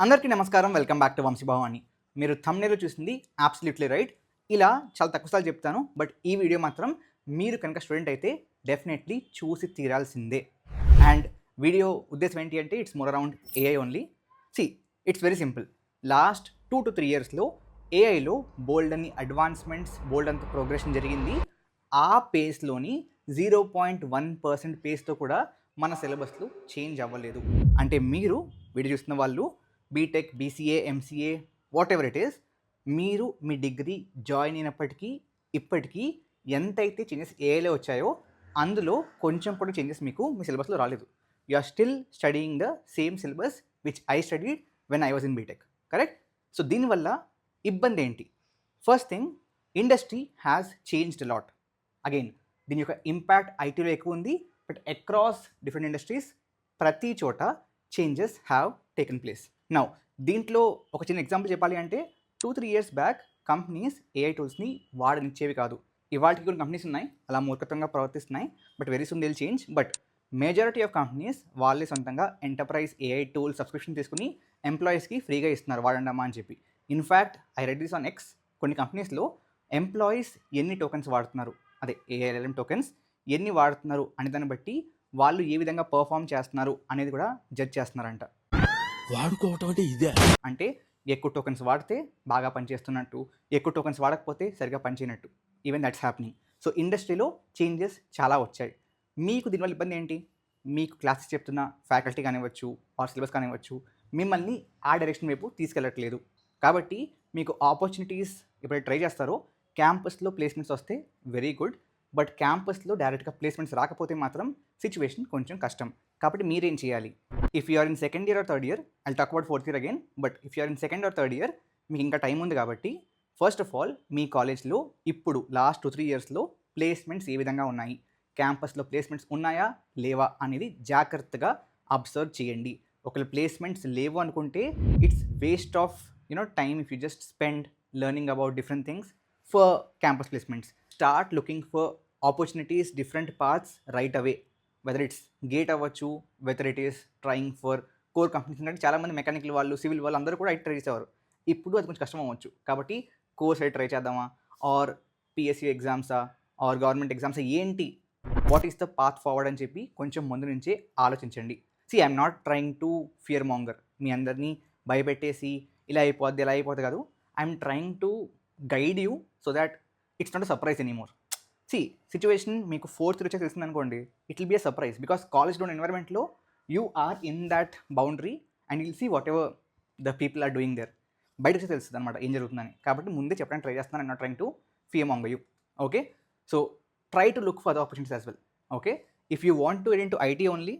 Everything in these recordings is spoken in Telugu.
అందరికీ నమస్కారం. వెల్కమ్ బ్యాక్ టు వంశీభావాని. మీరు థంబ్‌నెయిల్‌లో చూసింది అబ్సల్యూట్‌లీ రైట్. ఇలా చాలా తక్కువ సార్లు చెప్తాను. బట్ ఈ వీడియో మాత్రం మీరు కనుక స్టూడెంట్ అయితే డెఫినెట్‌లీ చూసి తీరాల్సిందే. అండ్ వీడియో ఉద్దేశం ఏంటి అంటే it's more around AI only. See it's very simple. Last 2 to 3 ఇయర్స్‌లో ఏఐలో బోల్డ్ అన్ని అడ్వాన్స్‌మెంట్స్, బోల్డ్ అంత ప్రోగ్రెషన్ జరిగింది. ఆ పేస్‌లోని 0.1% పేస్‌తో కూడా మన సిలబస్‌లో చేంజ్ అవ్వలేదు. అంటే మీరు వీడియో చూస్తున్న వాళ్ళు BTech, BCA, MCA whatever it is, మీరు మీ డిగ్రీ జాయిన్ అయినప్పటికీ ఇప్పటికీ ఎంతైతే చేంజెస్ ఏఐలో వచ్చాయో అందులో కొంచెం కూడా చేంజెస్ మీకు మీ సిలబస్లో రాలేదు. You are still studying the same syllabus which I studied when I was in BTech, correct? So దీనివల్ల ఇబ్బంది ఏంటి? First thing, industry has changed lot. Again దీని యొక్క ఇంపాక్ట్ ఐటీలో ఎక్కువ ఉంది, బట్ అక్రాస్ డిఫరెంట్ ఇండస్ట్రీస్ ప్రతి చోట changes have taken place. Now దీంట్లో ఒక చిన్న ఎగ్జాంపుల్ చెప్పాలి అంటే 2-3 ఇయర్స్ బ్యాక్ కంపెనీస్ ఏఐ టూల్స్ని వాడనిచ్చేవి కాదు. ఇవాళకి కొన్ని కంపెనీస్ ఉన్నాయి అలా మూర్ఖతంగా ప్రవర్తిస్తున్నాయి, but very soon they'll change. But majority of companies వాళ్ళే సొంతంగా ఎంటర్ప్రైజ్ ఏఐ టూల్ సబ్స్క్రిప్షన్ తీసుకుని ఎంప్లాయీస్కి ఫ్రీగా ఇస్తున్నారు వాడండమ్మా అని చెప్పి. In fact I read this on X. కొన్ని కంపెనీస్లో ఎంప్లాయీస్ ఎన్ని టోకెన్స్ వాడుతున్నారు, అదే ఏఐఎల్ఎం టోకెన్స్ ఎన్ని వాడుతున్నారు అనే దాన్ని బట్టి వాళ్ళు ఏ విధంగా పర్ఫామ్ చేస్తున్నారు అనేది కూడా జడ్జ్ చేస్తున్నారంట. వాడుకోవటం అంటే ఇదే. అంటే ఎక్కువ టోకెన్స్ వాడితే బాగా పనిచేస్తున్నట్టు, ఎక్కువ టోకెన్స్ వాడకపోతే సరిగా పనిచేయనట్టు. Even that's happening. సో ఇండస్ట్రీలో చేంజెస్ చాలా వచ్చాయి. మీకు దీనివల్ల ఇబ్బంది ఏంటి? మీకు క్లాసెస్ చెప్తున్న ఫ్యాకల్టీ కానివ్వచ్చు ఆర్ సిలబస్ కానివ్వచ్చు మిమ్మల్ని ఆ డైరెక్షన్ వైపు తీసుకెళ్ళట్లేదు. కాబట్టి మీకు ఆపర్చునిటీస్ ఎప్పుడైతే ట్రై చేస్తారో క్యాంపస్లో ప్లేస్మెంట్స్ వస్తే వెరీ గుడ్. బట్ క్యాంపస్లో డైరెక్ట్గా ప్లేస్మెంట్స్ రాకపోతే మాత్రం సిచ్యువేషన్ కొంచెం కష్టం. కాబట్టి మీరేం చేయాలి? If you are in second year or third year, I'll talk about fourth year again, but if you are in second or third year మీకు ఇంకా టైం ఉంది కాబట్టి ఫస్ట్ ఆఫ్ ఆల్ మీ కాలేజ్లో ఇప్పుడు లాస్ట్ 2-3 ఇయర్స్లో ప్లేస్మెంట్స్ ఏ విధంగా ఉన్నాయి, క్యాంపస్లో ప్లేస్మెంట్స్ ఉన్నాయా లేవా అనేది జాగ్రత్తగా అబ్జర్వ్ చేయండి. ఒకవేళ ప్లేస్మెంట్స్ లేవు అనుకుంటే it's waste of time if you just spend learning about different things for campus placements. Start looking for opportunities, different paths right away. Whether it's GATE అవ్వచ్చు, whether it is trying for core companies. ఎందుకంటే చాలామంది మెకానికల్ వాళ్ళు, సివిల్ వాళ్ళు అందరూ కూడా ఐటీ ట్రై చేసేవారు. ఇప్పుడు అది కొంచెం కష్టం అవ్వచ్చు. కాబట్టి కోర్స్ అయితే ట్రై చేద్దామా, ఆర్ పిఎస్యూ ఎగ్జామ్సా, ఆర్ గవర్నమెంట్ ఎగ్జామ్సా, ఏంటి, what is the path forward అని చెప్పి కొంచెం ముందు నుంచే ఆలోచించండి. See I'm not trying to fear monger, మీ అందరినీ భయపెట్టేసి ఇలా అయిపోద్ది ఇలా అయిపోద్ది కాదు. I'm trying to guide you so that it's not a surprise anymore. See situation మీకు ఫోర్త్ వచ్చే తెలిసింది అనుకోండి, it will be a surprise because college done ఎన్వైర్మెంట్లో you are in that boundary and will see whatever the people are doing there. బయట వచ్చి తెలుస్తుంది అనమాట ఏం జరుగుతుందని. కాబట్టి ముందే చెప్పడానికి ట్రై చేస్తున్నాను. I'm not trying to fear monger you. Okay, so try to look for the opportunities as well. Okay, if you want to get in to IT only,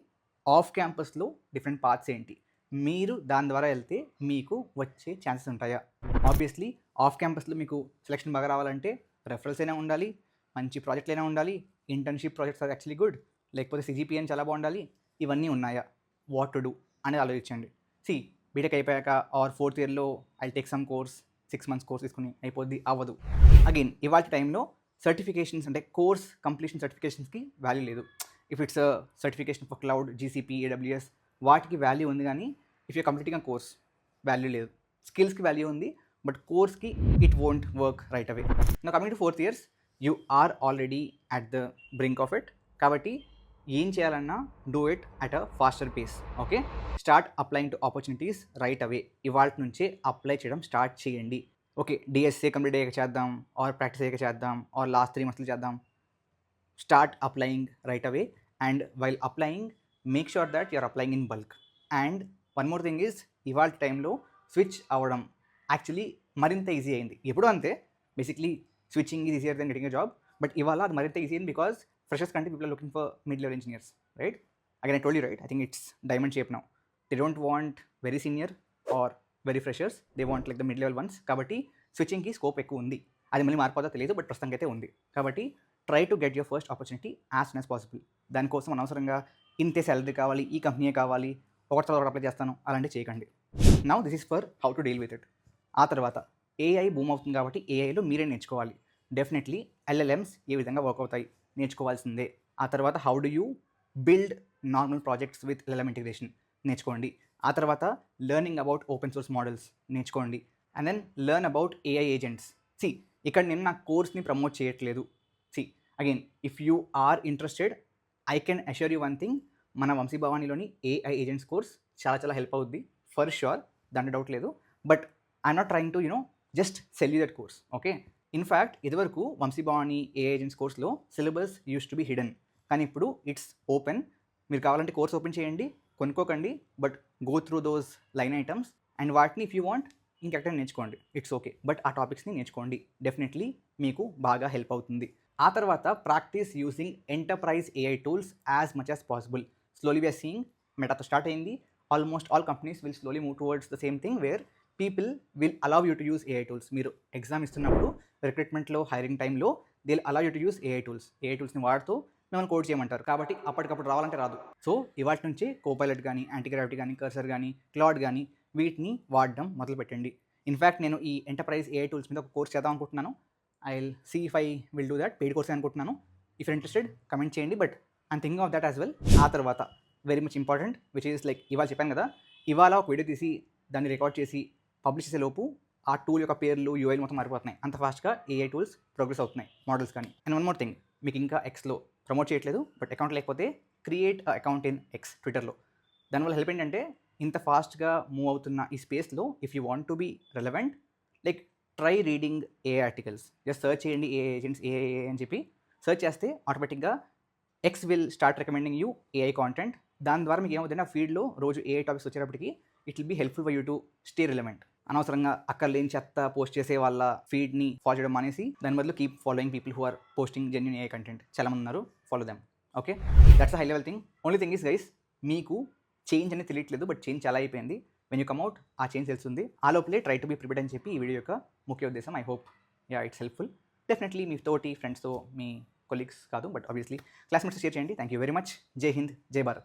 of క్యాంపస్లో డిఫరెంట్ పాత్స్ ఏంటి, మీరు దాని ద్వారా వెళ్తే మీకు వచ్చే ఛాన్సెస్ ఉంటాయా? ఆబ్వియస్లీ ఆఫ్ క్యాంపస్లో మీకు సెలక్షన్ బాగా రావాలంటే రెఫరల్స్ అయినా ఉండాలి, మంచి ప్రాజెక్టులు అయినా ఉండాలి, internship projects are actually good, లేకపోతే సిజిపిఏ అని చాలా బాగుండాలి. ఇవన్నీ ఉన్నాయా? వాట్ టు డూ అనేది ఆలోచించండి. సి బీటెక్ అయిపోయాక ఆర్ ఫోర్త్ ఇయర్లో I take some course, 6 months course తీసుకుని అయిపోద్ది, అవ్వదు. అగైన్ ఇవాళ టైంలో సర్టిఫికేషన్స్ అంటే కోర్స్ కంప్లీషన్ సర్టిఫికేషన్స్కి వాల్యూ లేదు. If it's certification for cloud, GCP, AWS వాటికి వాల్యూ ఉంది, కానీ if you completing a course value లేదు. స్కిల్స్కి వాల్యూ ఉంది, బట్ కోర్స్కి it won't work right away. నా coming to fourth years, you are already at the brink of it. కాబట్టి ఏం చేయాలన్నా do it at a faster pace. Okay, start applying to opportunities right away. ఇవాళ నుంచే అప్లై చేయడం స్టార్ట్ చేయండి. ఓకే, డిఎస్ఏ కంప్లీట్ అయ్యాక చేద్దాం, ఆర్ ప్రాక్టీస్ అయ్యాక చేద్దాం, ఆర్ లాస్ట్ 3 months చేద్దాం. Start applying right away. And while applying make sure that you're applying in bulk. And one more thing is, ఇవాళ టైంలో స్విచ్ అవ్వడం యాక్చువల్లీ మరింత ఈజీ అయింది. ఎప్పుడు అంతే, basically switching is easier than getting a job. But ఇవాళ అది మరింత ఈజీ అయింది బికాస్ ఫ్రెషర్స్ కంటే people are looking for mid level engineers, right? Again I told you right, I think it's diamond shape now. They don't want very senior or very freshers, they want like the mid level ones. కాబట్టి స్విచ్చింగ్కి స్కోప్ ఎక్కువ ఉంది. అది మళ్ళీ మారిపోతా తెలియదు, బట్ ప్రస్తుతానికి అయితే ఉంది. కాబట్టి try to get your first opportunity as soon as possible. దానికోసం అనవసరంగా ఇంతే శాలరీ కావాలి, ఈ కంపెనీయే కావాలి, ఒకటి తర్వాత అప్లై చేస్తాను అలాంటివి చేయకండి. Now this is for how to deal with it. ఆ తర్వాత ఏఐ బూమ్ అవుతుంది కాబట్టి ఏఐలో మీరే నేర్చుకోవాలి. డెఫినెట్లీ ఎల్ఎల్ఎమ్స్ ఏ విధంగా వర్క్ అవుతాయి నేర్చుకోవాల్సిందే. ఆ తర్వాత how do you build normal projects with LLM integration నేర్చుకోండి. ఆ తర్వాత learning about open source models నేర్చుకోండి. And then learn about AI agents. ఇక్కడ నేను నా కోర్స్ని ప్రమోట్ చేయట్లేదు. Again if you are interested, I can assure you one thing, మన వంశీ భవానీలోని ఏఐ ఏజెంట్స్ కోర్స్ చాలా చాలా హెల్ప్ అవుద్ది ఫర్ షూర్, దాంట్లో డౌట్ లేదు. But I'm not trying to just sell you that course, okay. In fact ఇదివరకు వంశీ భవానీ ఏఐ ఏజెంట్స్ కోర్స్లో syllabus used to be hidden, కానీ ఇప్పుడు ఇట్స్ ఓపెన్. మీరు కావాలంటే కోర్స్ ఓపెన్ చేయండి, కొనుక్కోకండి, but go through those line items and వాటిని ఇఫ్ యూ వాంట్ ఇంకెక్కడ నేర్చుకోండి, ఇట్స్ ఓకే. బట్ ఆ టాపిక్స్ని నేర్చుకోండి, డెఫినెట్లీ మీకు బాగా హెల్ప్ అవుతుంది. ఆ తర్వాత practice using enterprise AI tools as much as possible. Slowly we're seeing, మెటాతో స్టార్ట్ అయింది, almost all companies will slowly move towards the same thing where people will allow you to use AI tools. మీరు ఎగ్జామ్ ఇస్తున్నప్పుడు, రిక్రూట్మెంట్లో, హైరింగ్ టైంలో they will allow you to use AI tools. AI టూల్స్ని వాడుతూ మిమ్మల్ని కోడ్ చేయమంటారు, కాబట్టి అప్పటికప్పుడు రావాలంటే రాదు. సో ఇవాటి నుంచి కోపైలట్ కానీ, యాంటీగ్రావిటీ కానీ, కర్సర్ కానీ, క్లాడ్ కానీ వీటిని వాడడం మొదలు పెట్టండి. ఇన్ఫ్యాక్ట్ నేను ఈ ఎంటర్ప్రైజ్ ఏఐ టూల్స్ మీద ఒక కోర్స్ చేద్దాం అనుకుంటున్నాను. I will see if I will do that. Paid course అనుకుంటున్నాను. ఇఫ్ యూ ఇంట్రెస్టెడ్ కమెంట్ చేయండి, but I'm thinking of that as well. ఆ తర్వాత very much important which is like, ఇవాళ చెప్పాను కదా, ఇవాళ ఒక వీడియో తీసి దాన్ని రికార్డ్ చేసి పబ్లిష్ చేసే లోపు ఆ టూల్ యొక్క పేర్లు, యూఐలు మొత్తం మారిపోతున్నాయి. అంత ఫాస్ట్గా ఏఐ టూల్స్ ప్రోగ్రెస్ అవుతున్నాయి, మోడల్స్ కానీ. అండ్ వన్ మోర్ థింగ్, మీకు ఇంకా ఎక్స్లో ప్రమోట్ చేయట్లేదు, బట్ అకౌంట్ లేకపోతే క్రియేట్ అకౌంట్ ఇన్ ఎక్స్, ట్విట్టర్లో. దానివల్ల హెల్ప్ ఏంటంటే, ఇంత ఫాస్ట్గా మూవ్ అవుతున్న ఈ స్పేస్లో if you want to be relevant, like try reading AI articles. Just search చేయండి ఏఐ ఏజెంట్స్, ఏఐ అని చెప్పి సర్చ్ చేస్తే ఆటోమేటిక్గా X will start recommending you AI content. దాని ద్వారా మీకు ఏమవుతుందంటే, ఆ ఫీల్డ్లో రోజు ఏఐ టాపిక్స్ వచ్చేటప్పటికి it will be helpful for you to stay relevant. అనవసరంగా అక్కర్లేని చెత్త పోస్ట్ చేసే వాళ్ళ ఫీడ్ని ఫాలో చేయడం మానేసి, దాని బదులు keep following people who are posting genuine AI content. చాలామంది ఉన్నారు, follow them, okay. That's high level thing. Only thing is guys, మీకు చేంజ్ అనేది తెలియట్లేదు, బట్ చేంజ్ చాలా అయిపోయింది. వెన్ యూ కమ్అట్ ఆ చేంజ్ తెలుస్తుంది. ఆ లోపలే ట్రై టు బీ ప్రిపేర్డ్ అని చెప్పి ఈ వీడియో యొక్క ముఖ్య ఉద్దేశం. I hope it's helpful. Definitely మీ తోటి ఫ్రెండ్స్తో, మీ కొలీగ్స్ కాదు బట్ ఆబ్వియస్లీ క్లాస్మేట్స్ షేర్ చేయండి. Thank you very much. జై హింద్, జై భారత్.